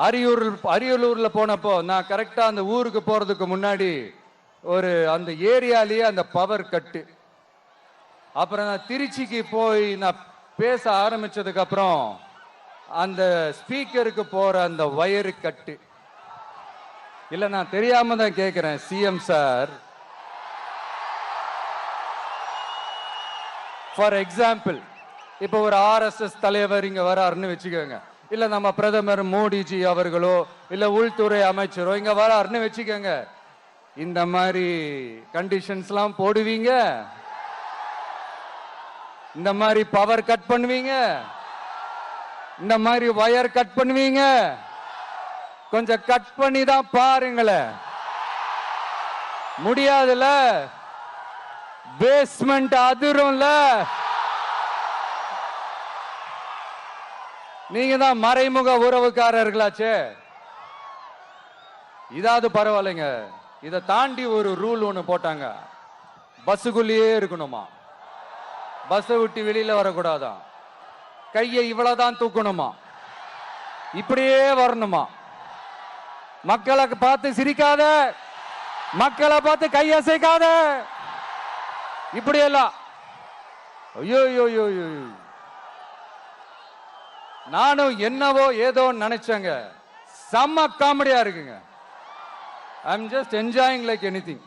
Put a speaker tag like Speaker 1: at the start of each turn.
Speaker 1: அரியலூர்ல போனப்போ நான் கரெக்டா அந்த ஊருக்கு போறதுக்கு முன்னாடி அந்த ஏரியாலேயே அந்த பவர் கட்டு. அப்புறம் நான் திருச்சிக்கு போய் நான் பேச ஆரம்பிச்சதுக்கு அப்புறம் அந்த ஸ்பீக்கருக்கு போற அந்த வயரு கட்டு. இல்ல நான் தெரியாம தான் கேட்கிறேன் சிஎம் சார். ஃபார் எக்ஸாம்பிள், இப்ப ஒரு ஆர்எஸ்எஸ் தலைவர் இங்க வராருன்னு வச்சுக்கோங்க, இல்ல நம்ம பிரதமர் மோடிஜி அவர்களோ இல்ல உள்துறை அமைச்சரோ இங்க வராருன்னு வச்சுக்கோங்க, இந்த மாதிரி கண்டிஷன்ஸ்லாம் போடுவீங்க? இந்த மாதிரி பவர் கட் பண்ணுவீங்க? இந்த மாதிரி வயர் கட் பண்ணுவீங்க? கொஞ்சம் கட் பண்ணி தான் பாருங்களேன். முடியாதுல, பேஸ்மெண்ட் அதிரும்ல. நீங்க தான் மறைமுக உறவுக்காரர்களாச்சே. இதாவது பரவாயில்லைங்க. இதை தாண்டி ஒரு ரூல் ஒண்ணு போட்டாங்க, பஸ்ஸுக்குள்ளேயே இருக்கணுமா, பஸ்ஸை விட்டு வெளியில வரக்கூடாதான், கையை இவ்வளவுதான் தூக்கணுமா, இப்படியே வரணுமா, மக்களை பார்த்து சிரிக்காத, மக்களை பார்த்து கையசைக்காத, இப்படியெல்லாம். ஐயோ ஐயோ, நானும் என்னவோ ஏதோ நினைச்சேங்க. செம்ம காமெடியா இருக்குங்க. I am just enjoying like anything.